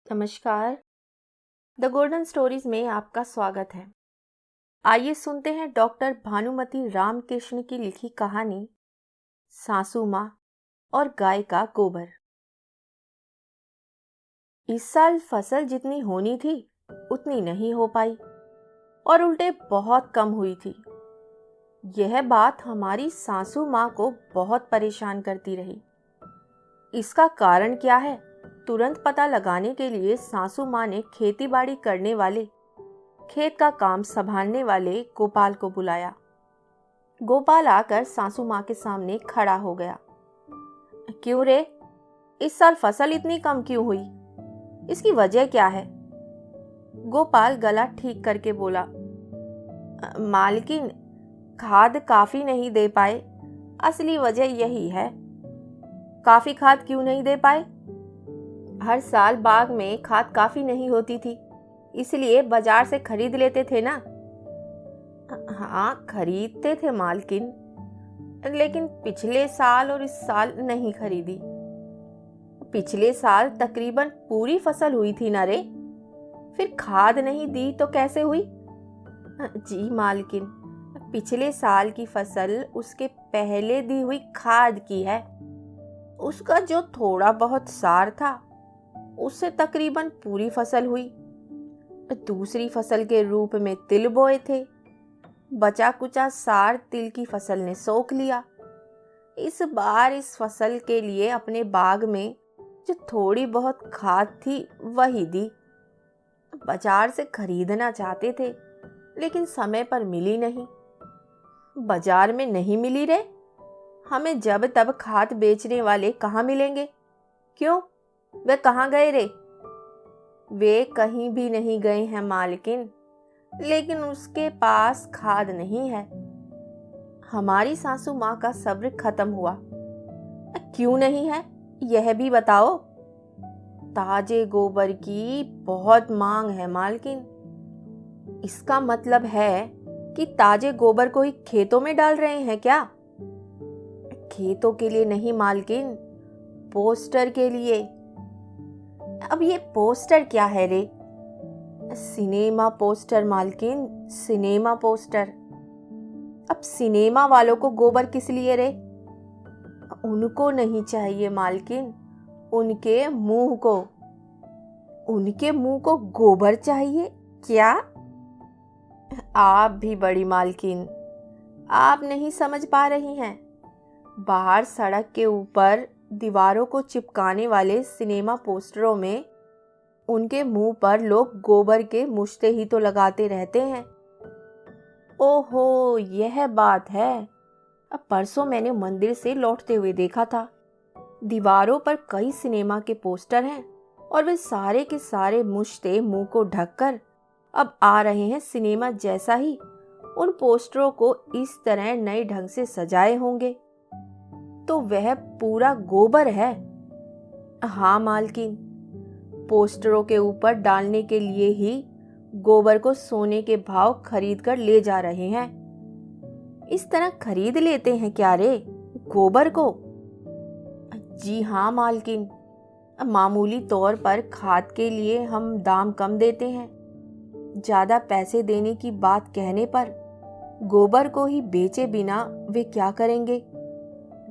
नमस्कार। The golden stories में आपका स्वागत है। आइए सुनते हैं डॉक्टर भानुमति रामकृष्ण की लिखी कहानी सासू माँ और गाय का गोबर। इस साल फसल जितनी होनी थी उतनी नहीं हो पाई और उल्टे बहुत कम हुई थी। यह बात हमारी सासू माँ को बहुत परेशान करती रही। इसका कारण क्या है, तुरंत पता लगाने के लिए सासू माँ ने खेती बाड़ी करने वाले, खेत का काम संभालने वाले गोपाल को बुलाया। गोपाल आकर सासू माँ के सामने खड़ा हो गया। क्यों रे, इस साल फसल इतनी कम क्यों हुई? इसकी वजह क्या है? गोपाल गला ठीक करके बोला, मालकिन, खाद काफी नहीं दे पाए। असली वजह यही है। काफी खाद क्यों नहीं दे पाए? हर साल बाग में खाद काफी नहीं होती थी, इसलिए बाजार से खरीद लेते थे ना। हाँ, खरीदते थे मालकिन, लेकिन पिछले साल और इस साल नहीं खरीदी। पिछले साल तकरीबन पूरी फसल हुई थी ना रे, फिर खाद नहीं दी तो कैसे हुई? जी मालकिन, पिछले साल की फसल उसके पहले दी हुई खाद की है। उसका जो थोड़ा बहुत सार था उससे तकरीबन पूरी फसल हुई। दूसरी फसल के रूप में तिल बोए थे, बचा कुचा सार तिल की फसल ने सोख लिया। इस बार इस फसल के लिए अपने बाग में जो थोड़ी बहुत खाद थी वही दी। बाजार से खरीदना चाहते थे, लेकिन समय पर मिली नहीं। बाजार में नहीं मिली रे, हमें जब तब खाद बेचने वाले कहाँ मिलेंगे? क्यों, वे कहाँ गए रे? वे कहीं भी नहीं गए हैं मालकिन, लेकिन उसके पास खाद नहीं है। हमारी सासू माँ का सब्र खत्म हुआ। क्यों नहीं है, यह भी बताओ। ताजे गोबर की बहुत मांग है मालकिन। इसका मतलब है कि ताजे गोबर को ही खेतों में डाल रहे हैं क्या? खेतों के लिए नहीं मालकिन, पोस्टर के लिए। अब ये पोस्टर क्या है रे? सिनेमा पोस्टर मालकिन, सिनेमा पोस्टर। अब सिनेमा वालों को गोबर किस लिए रे? उनको नहीं चाहिए मालकिन, उनके मुंह को। उनके मुंह को गोबर चाहिए क्या? आप भी बड़ी मालकिन, आप नहीं समझ पा रही हैं। बाहर सड़क के ऊपर दीवारों को चिपकाने वाले सिनेमा पोस्टरों में उनके मुंह पर लोग गोबर के मुश्ते ही तो लगाते रहते हैं। ओहो, यह बात है। अब परसों मैंने मंदिर से लौटते हुए देखा था। दीवारों पर कई सिनेमा के पोस्टर हैं और वे सारे के सारे मुश्ते मुंह को ढककर अब आ रहे हैं सिनेमा जैसा ही उन पोस्टरों को इस तरह नए ढंग से सजाए होंगे। तो वह पूरा गोबर है। हाँ मालकिन, पोस्टरों के ऊपर डालने के लिए ही गोबर को सोने के भाव खरीद कर ले जा रहे हैं। इस तरह खरीद लेते हैं क्या रे गोबर को? जी हाँ मालकिन, मामूली तौर पर खाद के लिए हम दाम कम देते हैं। ज्यादा पैसे देने की बात कहने पर गोबर को ही बेचे बिना वे क्या करेंगे?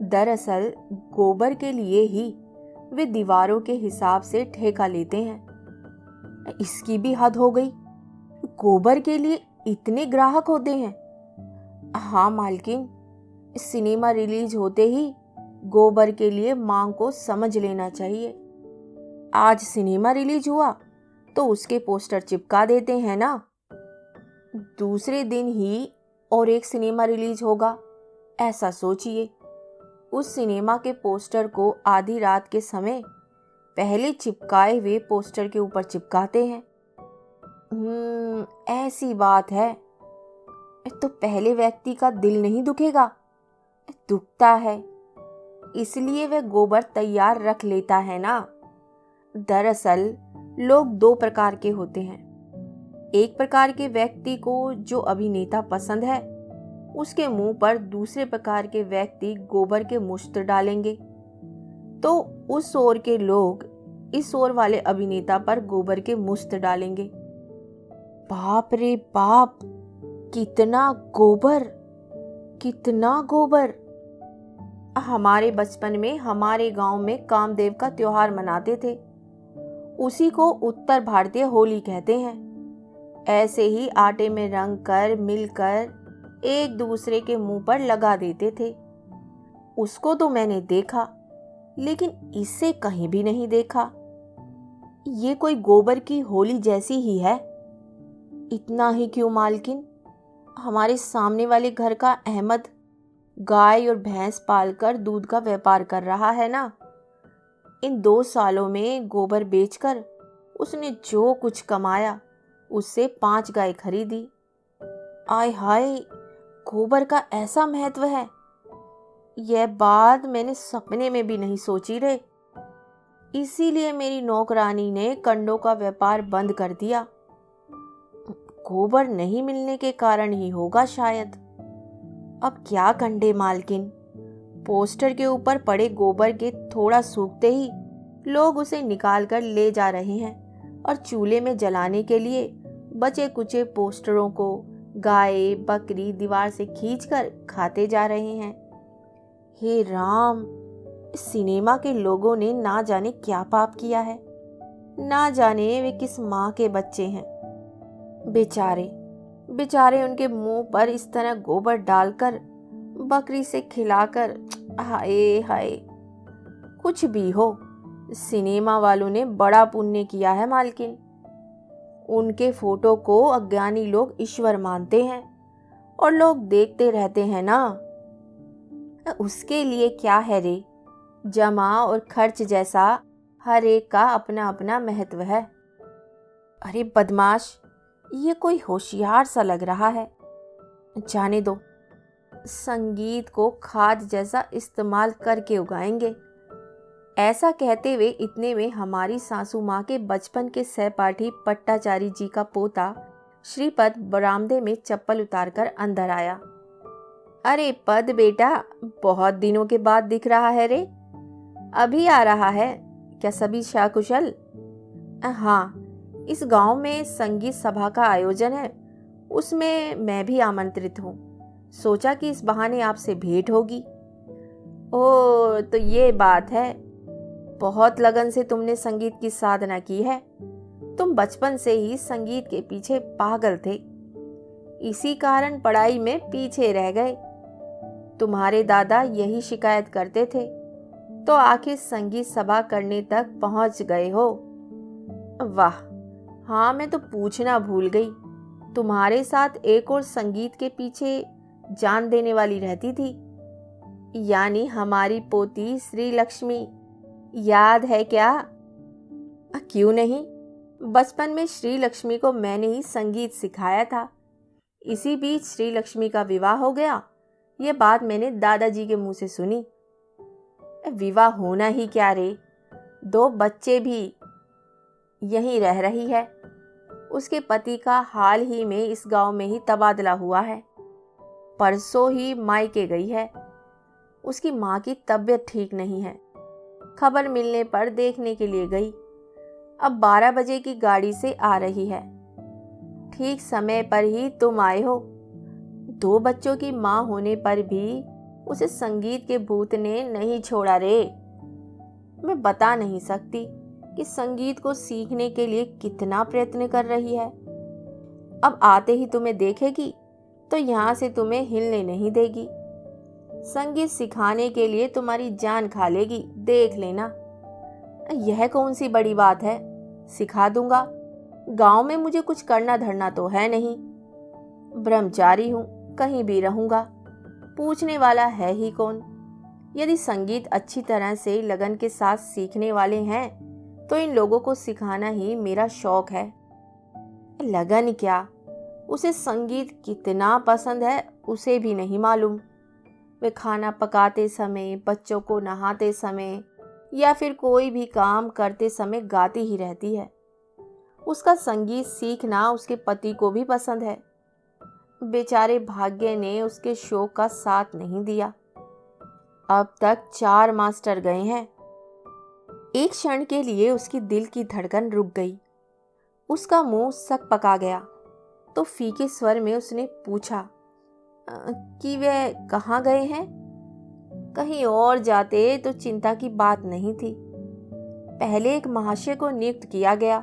दरअसल गोबर के लिए ही वे दीवारों के हिसाब से ठेका लेते हैं। इसकी भी हद हो गई। गोबर के लिए इतने ग्राहक होते हैं? हाँ मालकिन, सिनेमा रिलीज होते ही गोबर के लिए मांग को समझ लेना चाहिए। आज सिनेमा रिलीज हुआ तो उसके पोस्टर चिपका देते हैं ना। दूसरे दिन ही और एक सिनेमा रिलीज होगा, ऐसा सोचिए। उस सिनेमा के पोस्टर को आधी रात के समय पहले चिपकाए हुए पोस्टर के ऊपर चिपकाते हैं। ऐसी बात है। तो पहले व्यक्ति का दिल नहीं दुखेगा? दुखता है, इसलिए वह गोबर तैयार रख लेता है ना। दरअसल लोग दो प्रकार के होते हैं। एक प्रकार के व्यक्ति को जो अभिनेता पसंद है, उसके मुंह पर दूसरे प्रकार के व्यक्ति गोबर के मुश्त डालेंगे, तो उस ओर के लोग इस ओर वाले अभिनेता पर गोबर के मुश्त डालेंगे। बाप रे बाप, कितना गोबर, कितना गोबर। हमारे बचपन में हमारे गांव में कामदेव का त्योहार मनाते थे। उसी को उत्तर भारतीय होली कहते हैं। ऐसे ही आटे में रंग कर मिलकर एक दूसरे के मुंह पर लगा देते थे। उसको तो मैंने देखा, लेकिन इससे कहीं भी नहीं देखा। ये कोई गोबर की होली जैसी ही है। इतना ही क्यों मालकिन, हमारे सामने वाले घर का अहमद गाय और भैंस पालकर दूध का व्यापार कर रहा है ना। इन 2 सालों में गोबर बेचकर उसने जो कुछ कमाया उससे 5 गाय खरीदी। आय हाय, गोबर का ऐसा महत्व है। यह बात मैंने सपने में भी नहीं सोची रे। इसीलिए मेरी नौकरानी ने कंडों का व्यापार बंद कर दिया। गोबर नहीं मिलने के कारण ही होगा शायद। अब क्या कंडे मालकिन, पोस्टर के ऊपर पड़े गोबर के थोड़ा सूखते ही लोग उसे निकाल कर ले जा रहे हैं और चूल्हे में जलाने के लिए बचे कुचे पोस्टरों को गाय बकरी दीवार से खींचकर खाते जा रहे हैं। हे राम, इस सिनेमा के लोगों ने ना जाने क्या पाप किया है। ना जाने वे किस माँ के बच्चे हैं। बेचारे बेचारे उनके मुंह पर इस तरह गोबर डालकर बकरी से खिलाकर, हाय हाय। कुछ भी हो, सिनेमा वालों ने बड़ा पुण्य किया है मालकिन। उनके फोटो को अज्ञानी लोग ईश्वर मानते हैं और लोग देखते रहते हैं ना। उसके लिए क्या है रे, जमा और खर्च जैसा हर एक का अपना अपना महत्व है। अरे बदमाश, ये कोई होशियार सा लग रहा है। जाने दो, संगीत को खाद जैसा इस्तेमाल करके उगाएंगे। ऐसा कहते हुए इतने में हमारी सासू माँ के बचपन के सहपाठी पट्टाचारी जी का पोता श्रीपद बरामदे में चप्पल उतारकर अंदर आया। अरे पद बेटा, बहुत दिनों के बाद दिख रहा है रे। अभी आ रहा है क्या? सभी शाकुशल? हाँ, इस गांव में संगीत सभा का आयोजन है, उसमें मैं भी आमंत्रित हूँ। सोचा कि इस बहाने आपसे भेंट होगी। ओ, तो ये बात है। बहुत लगन से तुमने संगीत की साधना की है। तुम बचपन से ही संगीत के पीछे पागल थे, इसी कारण पढ़ाई में पीछे रह गए। तुम्हारे दादा यही शिकायत करते थे, तो आखिर संगीत सभा करने तक पहुंच गए हो। वाह, हाँ मैं तो पूछना भूल गई, तुम्हारे साथ एक और संगीत के पीछे जान देने वाली रहती थी, यानी हमारी पोती श्री लक्ष्मी। याद है क्या? क्यों नहीं, बचपन में श्री लक्ष्मी को मैंने ही संगीत सिखाया था। इसी बीच श्री लक्ष्मी का विवाह हो गया। ये बात मैंने दादाजी के मुंह से सुनी। विवाह होना ही क्या रे, 2 बच्चे भी। यहीं रह रही है। उसके पति का हाल ही में इस गांव में ही तबादला हुआ है। परसों ही मायके गई है। उसकी माँ की तबीयत ठीक नहीं है। खबर मिलने पर देखने के लिए गई। अब 12 बजे की गाड़ी से आ रही है। ठीक समय पर ही तुम आए हो। 2 बच्चों की माँ होने पर भी उसे संगीत के भूत ने नहीं छोड़ा रे। मैं बता नहीं सकती कि संगीत को सीखने के लिए कितना प्रयत्न कर रही है। अब आते ही तुम्हें देखेगी तो यहाँ से तुम्हें हिलने नहीं देगी। संगीत सिखाने के लिए तुम्हारी जान खा लेगी, देख लेना। यह कौन सी बड़ी बात है, सिखा दूंगा। गांव में मुझे कुछ करना धरना तो है नहीं। ब्रह्मचारी हूँ, कहीं भी रहूंगा। पूछने वाला है ही कौन। यदि संगीत अच्छी तरह से लगन के साथ सीखने वाले हैं तो इन लोगों को सिखाना ही मेरा शौक है। लगन क्या, उसे संगीत कितना पसंद है उसे भी नहीं मालूम। वे खाना पकाते समय, बच्चों को नहाते समय या फिर कोई भी काम करते समय गाती ही रहती है। उसका संगीत सीखना उसके पति को भी पसंद है। बेचारे भाग्य ने उसके शौक का साथ नहीं दिया। अब तक 4 मास्टर गए हैं। एक क्षण के लिए उसकी दिल की धड़कन रुक गई। उसका मुंह सक पका गया। तो फीके स्वर में उसने पूछा कि वे कहाँ गए हैं। कहीं और जाते तो चिंता की बात नहीं थी। पहले एक महाशय को नियुक्त किया गया।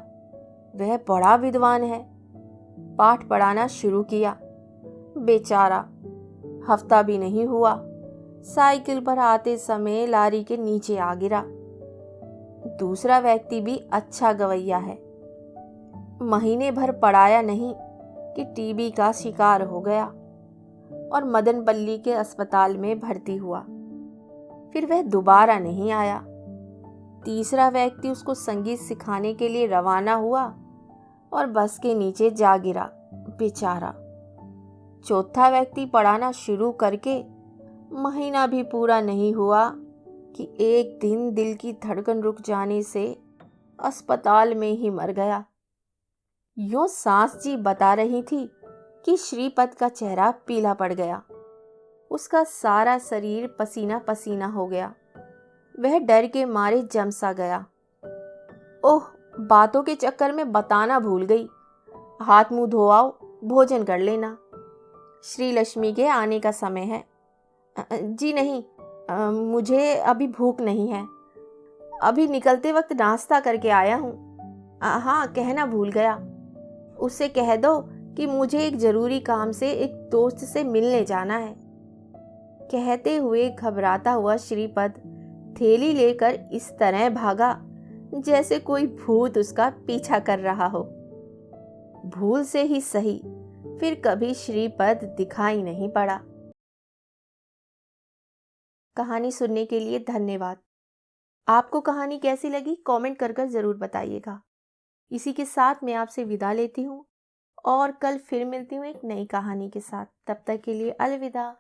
वह बड़ा विद्वान है। पाठ पढ़ाना शुरू किया। बेचारा, हफ्ता भी नहीं हुआ, साइकिल पर आते समय लारी के नीचे आ गिरा। दूसरा व्यक्ति भी अच्छा गवैया है। महीने भर पढ़ाया नहीं कि टीबी का शिकार हो गया और मदनपल्ली के अस्पताल में भर्ती हुआ। फिर वह दोबारा नहीं आया। तीसरा व्यक्ति उसको संगीत सिखाने के लिए रवाना हुआ और बस के नीचे जा गिरा। बेचारा। चौथा व्यक्ति पढ़ाना शुरू करके महीना भी पूरा नहीं हुआ कि एक दिन दिल की धड़कन रुक जाने से अस्पताल में ही मर गया। यूं सांस जी बता रही थी कि श्रीपद का चेहरा पीला पड़ गया। उसका सारा शरीर पसीना पसीना हो गया। वह डर के मारे जम सा गया। ओह, बातों के चक्कर में बताना भूल गई। हाथ मुंह धो आओ, भोजन कर लेना। श्री लक्ष्मी के आने का समय है। जी नहीं, मुझे अभी भूख नहीं है। अभी निकलते वक्त नाश्ता करके आया हूँ। हाँ, कहना भूल गया। उससे कह दो कि मुझे एक जरूरी काम से एक दोस्त से मिलने जाना है। कहते हुए घबराता हुआ श्रीपद थैली लेकर इस तरह भागा जैसे कोई भूत उसका पीछा कर रहा हो। भूल से ही सही, फिर कभी श्रीपद दिखाई नहीं पड़ा। कहानी सुनने के लिए धन्यवाद। आपको कहानी कैसी लगी कमेंट कर जरूर बताइएगा। इसी के साथ मैं आपसे विदा लेती हूँ और कल फिर मिलती हूँ एक नई कहानी के साथ। तब तक के लिए अलविदा।